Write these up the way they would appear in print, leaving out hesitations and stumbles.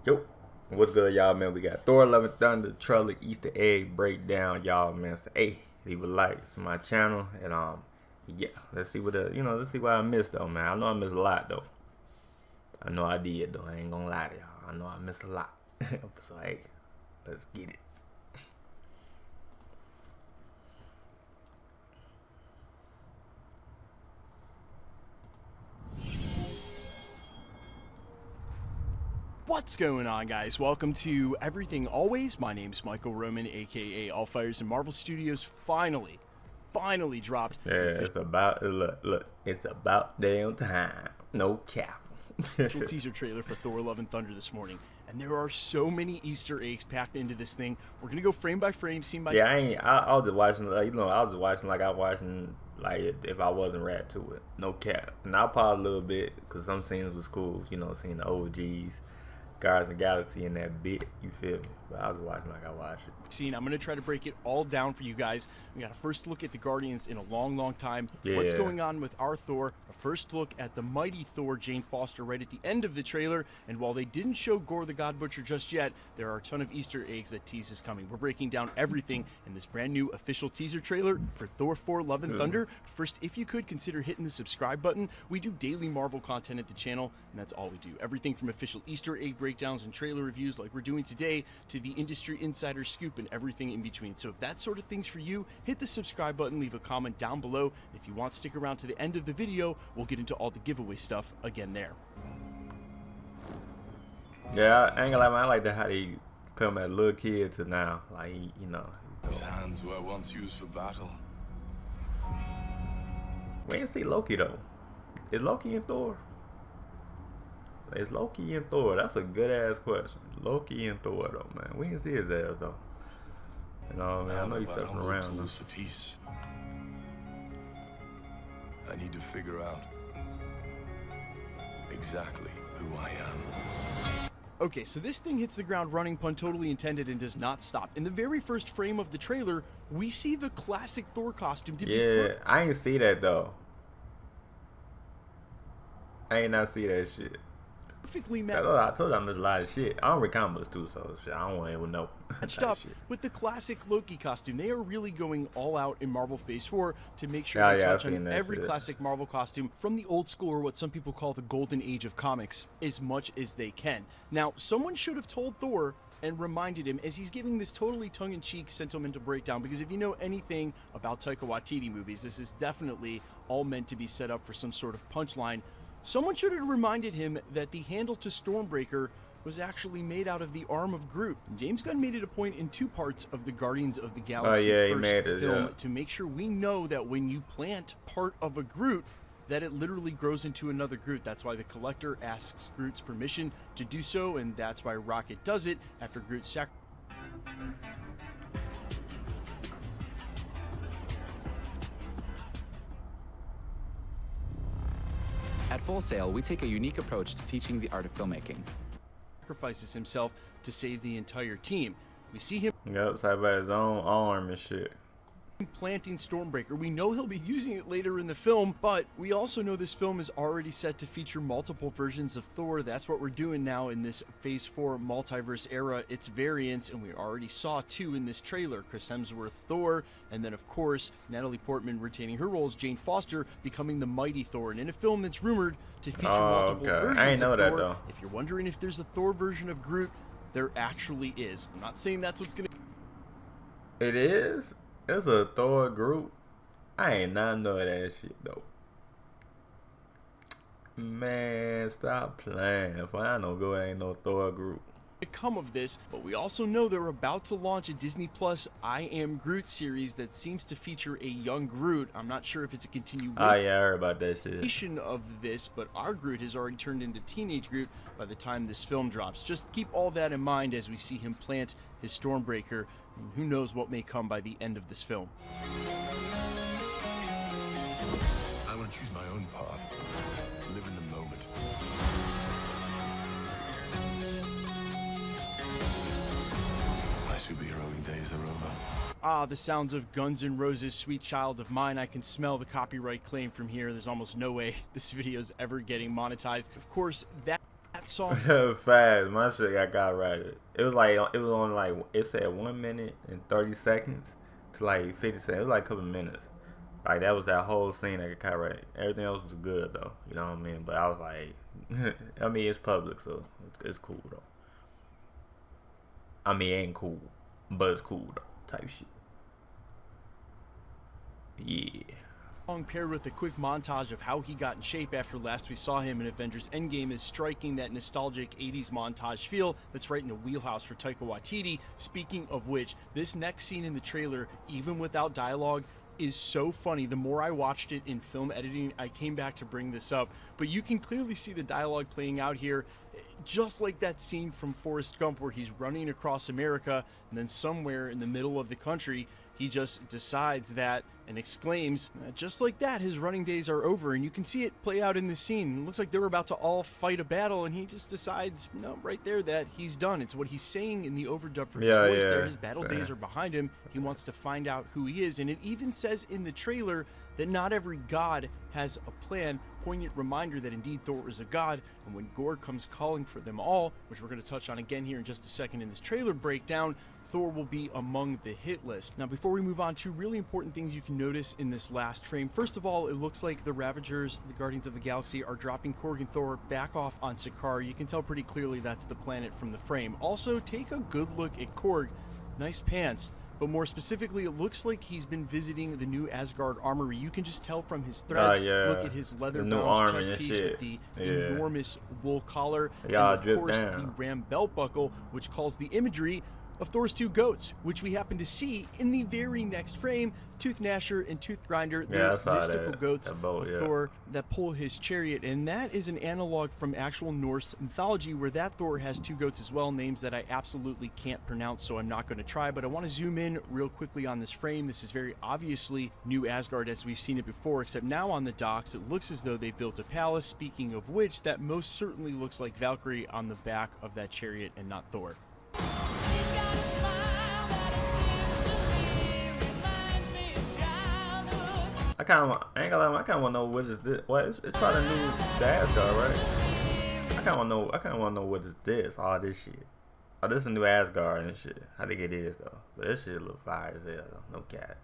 Yo, what's good, y'all, man? We got Thor, Love and Thunder, Trailer, Easter egg breakdown, y'all, man. So, hey, leave a like to my channel, and yeah, let's see what let's see what I missed though, man. I know I missed a lot though. I know I did though. I ain't gonna lie to y'all. I know I missed a lot. So, hey, let's get it. What's going on, guys? Welcome to Everything Always. My name's Michael Roman, aka Allfires, and Marvel Studios finally dropped. Yeah, it's about look, it's about damn time. No cap. Teaser trailer for Thor: Love and Thunder this morning, and there are so many Easter eggs packed into this thing. We're gonna go frame by frame, scene by scene. Yeah, I was just watching, I was just watching like I was watching like if I wasn't wrapped to it. No cap. And I paused a little bit because some scenes was cool. Seeing the OGs. Guardians of the Galaxy in that bit, you feel me? But I was watching like I watched it. I'm gonna try to break it all down for you guys. We got a first look at the Guardians in a long time. Yeah. What's going on with our Thor? A first look at the mighty Thor, Jane Foster, right at the end of the trailer. And while they didn't show Gore the God Butcher just yet, there are a ton of Easter eggs that tease is coming. We're breaking down everything in this brand new official teaser trailer for Thor 4: Love and Thunder. First, if you could consider hitting the subscribe button. We do daily Marvel content at the channel, and that's all we do. Everything from official Easter egg breakdowns and trailer reviews like we're doing today to the industry insider scoop and everything in between. So if that sort of thing's for you, hit the subscribe button, leave a comment down below. If you want to stick around to the end of the video, we'll get into all the giveaway stuff again there. Yeah, I ain't gonna lie, man. I like that how they put him as a little kid to now. Like, His hands were once used for battle. We ain't see Loki though. Is Loki in Thor? Is Loki in Thor? That's a good ass question. Loki in Thor though, man. We didn't see his ass though. Man, I know he's stepping around. Tools for peace. I need to figure out exactly who I am. Okay, so this thing hits the ground running, pun totally intended, and does not stop. In the very first frame of the trailer, we see the classic Thor costume. Yeah, I ain't see that though. I ain't not see that shit. Perfectly matched. I told you I missed a lot of shit. I don't read comic books too, so shit, I don't want to even know. Matched up with the classic Loki costume. They are really going all out in Marvel Phase 4 to make sure they touch on every classic Marvel costume from the old school, or what some people call the golden age of comics, as much as they can. Now, someone should have told Thor and reminded him as he's giving this totally tongue-in-cheek sentimental breakdown, because if you know anything about Taika Waititi movies, this is definitely all meant to be set up for some sort of punchline. Someone should have reminded him that the handle to Stormbreaker was actually made out of the arm of Groot. James Gunn made it a point in 2 parts of the Guardians of the Galaxy first film to make sure we know that when you plant part of a Groot, that it literally grows into another Groot. That's why the Collector asks Groot's permission to do so, and that's why Rocket does it after Groot's sacrifice. At Full Sail, we take a unique approach to teaching the art of filmmaking. Sacrifices himself to save the entire team. We see him side by his own arm and shit. Planting Stormbreaker. We know he'll be using it later in the film, but we also know this film is already set to feature multiple versions of Thor. That's what we're doing now in this Phase 4 multiverse era. Its variants, and we already saw 2 in this trailer. Chris Hemsworth, Thor, and then of course Natalie Portman retaining her role as Jane Foster, becoming the mighty Thor. And in a film that's rumored to feature multiple versions I ain't know of that Thor, though. If you're wondering if there's a Thor version of Groot, there actually is. I'm not saying that's what's gonna. It is. It's a Thor group. I ain't not know that shit though. Man, stop playing. For I know go ain't no Thor group. Come of this, but we also know they're about to launch a Disney Plus I Am Groot series that seems to feature a young Groot. I'm not sure if it's a continuation I heard about that shit. Of this, but our Groot has already turned into teenage Groot by the time this film drops. Just keep all that in mind as we see him plant his Stormbreaker, and who knows what may come by the end of this film. I want to choose my own path. Live in the moment. My superheroing days are over. Ah, the sounds of Guns N' Roses' Sweet Child of Mine. I can smell the copyright claim from here. There's almost no way this video is ever getting monetized. Of course, that that song. Fast, my shit got copyrighted. It was on like it said 1 minute and 30 seconds to like 50 seconds. It was like a couple minutes. Like that was that whole scene that got copyrighted. Everything else was good though. You know what I mean? But I was like, I mean it's public, so it's cool though. I mean it ain't cool, but it's cool though. Type shit. Yeah. Paired with a quick montage of how he got in shape after last we saw him in Avengers Endgame is striking that nostalgic 80s montage feel that's right in the wheelhouse for Taika Waititi. Speaking of which, this next scene in the trailer, even without dialogue, is so funny. The more I watched it in film editing, I came back to bring this up, but you can clearly see the dialogue playing out here, just like that scene from Forrest Gump where he's running across America and then somewhere in the middle of the country he just decides that and exclaims, just like that, his running days are over. And you can see it play out in this scene. It looks like they're about to all fight a battle, and he just decides, no, right there, that he's done. It's what he's saying in the overdub for his voice there. His battle days are behind him. He wants to find out who he is. And it even says in the trailer that not every god has a plan. Poignant reminder that indeed Thor is a god, and when Gore comes calling for them all, which we're going to touch on again here in just a second in this trailer breakdown, Thor will be among the hit list. Now, before we move on, two really important things you can notice in this last frame. First of all, it looks like the Ravagers, the Guardians of the Galaxy, are dropping Korg and Thor back off on Sakaar. You can tell pretty clearly that's the planet from the frame. Also, take a good look at Korg. Nice pants. But more specifically, it looks like he's been visiting the new Asgard armory. You can just tell from his threads. Look at his leather-bound chest piece with the enormous wool collar. And of course, the Ram belt buckle, which calls the imagery of Thor's two goats, which we happen to see in the very next frame. Tooth Gnasher and Tooth Grinder, they're mystical goats of Thor that pull his chariot, and that is an analog from actual Norse mythology where that Thor has two goats as well, names that I absolutely can't pronounce, so I'm not going to try. But I want to zoom in real quickly on this frame. This is very obviously New Asgard as we've seen it before, except now on the docks it looks as though they've built a palace. Speaking of which, that most certainly looks like Valkyrie on the back of that chariot and not Thor. I ain't gonna lie, I kind of want to know what is this. What it's probably new the Asgard, right? I kind of want to know what is this. All this shit. Oh, this is a new Asgard and shit. I think it is though. But this shit look fire as hell though. No cap.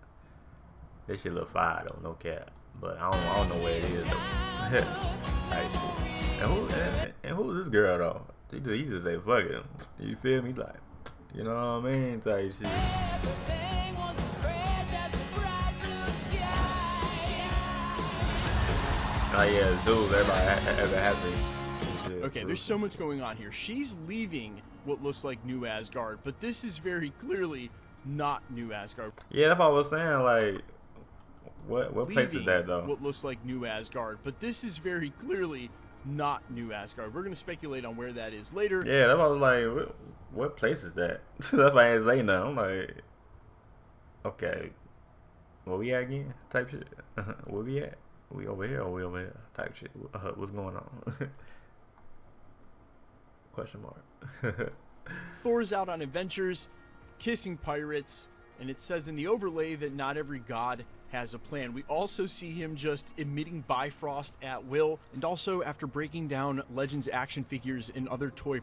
This shit look fire though. No cap. But I don't know where it is though. Right, shit. And who is this girl though? He just say fuck it. You feel me? Like, you know what I mean? Type shit. Oh yeah, zoos. Everybody happy. Okay, there's so much going on here. She's leaving what looks like New Asgard, but this is very clearly not New Asgard. Yeah, that's what I was saying. Like, what place is that though? What looks like New Asgard, but this is very clearly not New Asgard. We're gonna speculate on where that is later. Yeah, that's why I was like, what place is that? That's why I ain't saying nothing. I'm like, okay, where we at again? Type shit. Where we at? We over here or we over here? Type shit. What's going on? Question mark. Thor's out on adventures, kissing pirates, and it says in the overlay that not every god has a plan. We also see him just emitting Bifrost at will, and also after breaking down Legends action figures and other toy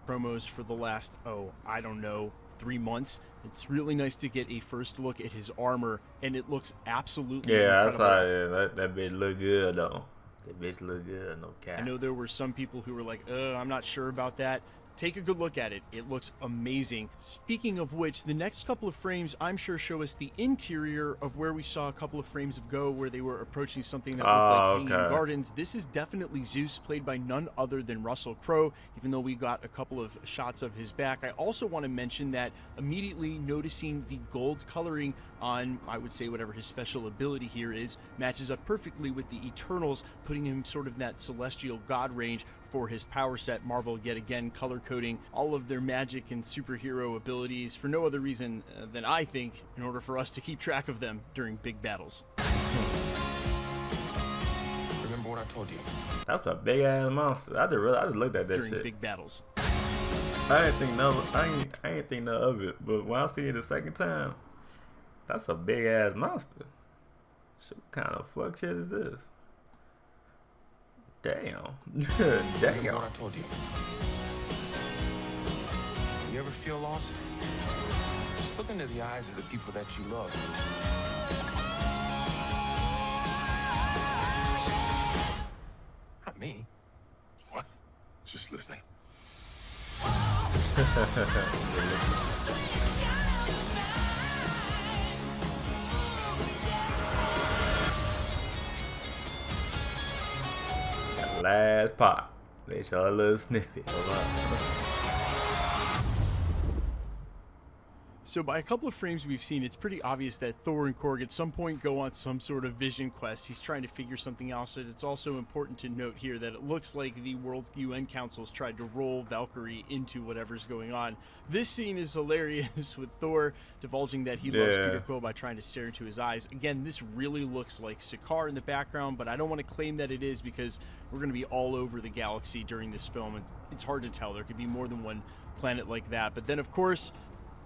promos for the last, I don't know, 3 months. It's really nice to get a first look at his armor, and it looks absolutely incredible. That bitch look good though. That bitch look good, no cap. I know there were some people who were like, I'm not sure about that. Take a good look at it. It looks amazing. Speaking of which, the next couple of frames, I'm sure, show us the interior of where we saw a couple of frames ago where they were approaching something that looked like Hanging Gardens. This is definitely Zeus, played by none other than Russell Crowe, even though we got a couple of shots of his back. I also want to mention that immediately noticing the gold coloring on, I would say, whatever his special ability here is, matches up perfectly with the Eternals, putting him sort of in that celestial god range for his power set. Marvel yet again color coding all of their magic and superhero abilities for no other reason than, I think, in order for us to keep track of them during big battles. Remember what I told you? That's a big ass monster. I just looked at that during shit. Big battles. I didn't think none of it, but when I see it the second time, that's a big ass monster. So what kind of fuck shit is this? Damn. Damn. What I told you. You ever feel lost? Just look into the eyes of the people that you love. Not me. What? Just listening. Last part. They show a little snippet. So by a couple of frames we've seen, it's pretty obvious that Thor and Korg at some point go on some sort of vision quest. He's trying to figure something else, and it's also important to note here that it looks like the World UN Council's tried to roll Valkyrie into whatever's going on. This scene is hilarious with Thor divulging that he loves Peter Quill by trying to stare into his eyes. Again, this really looks like Sakaar in the background, but I don't want to claim that it is because we're going to be all over the galaxy during this film. It's hard to tell. There could be more than one planet like that. But then, of course,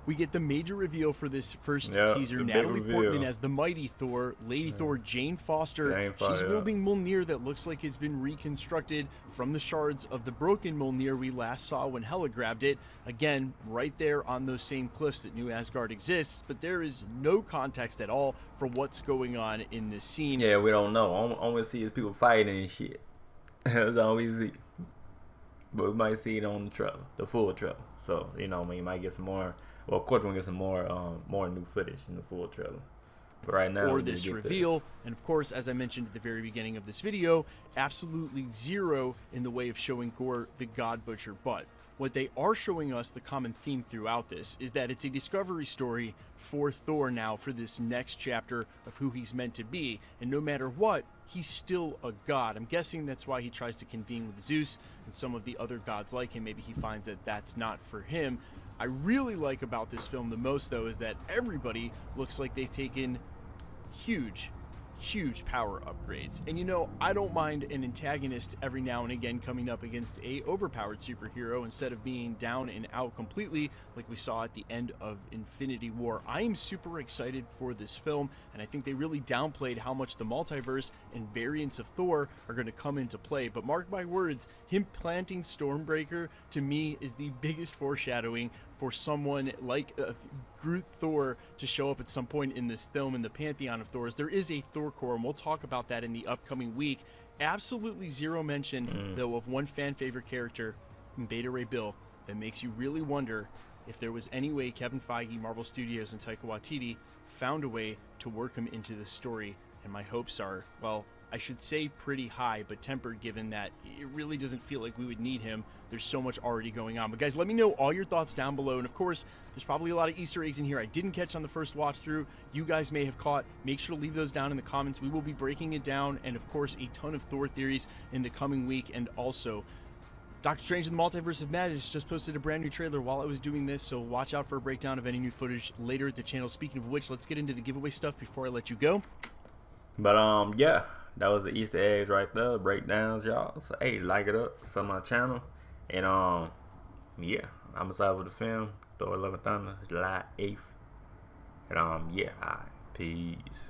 we get the major reveal for this first teaser. Natalie Portman as the mighty Thor, Lady Thor, Jane Foster. She's wielding Mjolnir that looks like it's been reconstructed from the shards of the broken Mjolnir we last saw when Hela grabbed it. Again, right there on those same cliffs that New Asgard exists, but there is no context at all for what's going on in this scene. Yeah, we don't know. All we see is people fighting and shit. That's all we see. But we might see it on the trailer, the full trailer. So, you know, we might get some more. Well, of course, we're going to get some more new footage in the full trailer. But right now, or this reveal, and of course, as I mentioned at the very beginning of this video, absolutely zero in the way of showing Gorr the God Butcher. But what they are showing us, the common theme throughout this, is that it's a discovery story for Thor now for this next chapter of who he's meant to be. And no matter what, he's still a god. I'm guessing that's why he tries to convene with Zeus and some of the other gods like him. Maybe he finds that that's not for him. I really like about this film the most, though, is that everybody looks like they've taken huge power upgrades. And you know, I don't mind an antagonist every now and again coming up against a overpowered superhero instead of being down and out completely like we saw at the end of Infinity War. I am super excited for this film, and I think they really downplayed how much the multiverse and variants of Thor are going to come into play. But mark my words, him planting Stormbreaker to me is the biggest foreshadowing for someone like Groot Thor to show up at some point in this film in the pantheon of Thors. There is a Thor core, and we'll talk about that in the upcoming week. Absolutely zero mention, though, of one fan favorite character in Beta Ray Bill that makes you really wonder if there was any way Kevin Feige, Marvel Studios, and Taika Waititi found a way to work him into this story. And my hopes are, well, I should say pretty high, but tempered, given that it really doesn't feel like we would need him. There's so much already going on. But guys, let me know all your thoughts down below. And of course, there's probably a lot of Easter eggs in here I didn't catch on the first watch through. You guys may have caught. Make sure to leave those down in the comments. We will be breaking it down, and of course, a ton of Thor theories in the coming week. And also, Doctor Strange in the Multiverse of Madness just posted a brand new trailer while I was doing this, so watch out for a breakdown of any new footage later at the channel. Speaking of which, let's get into the giveaway stuff before I let you go. But yeah, that was the Easter eggs right there, breakdowns, y'all. So hey, like it up, sub my channel, and yeah, I'm excited for the film, Thor: Love and Thunder, July 8th, and yeah, alright, peace.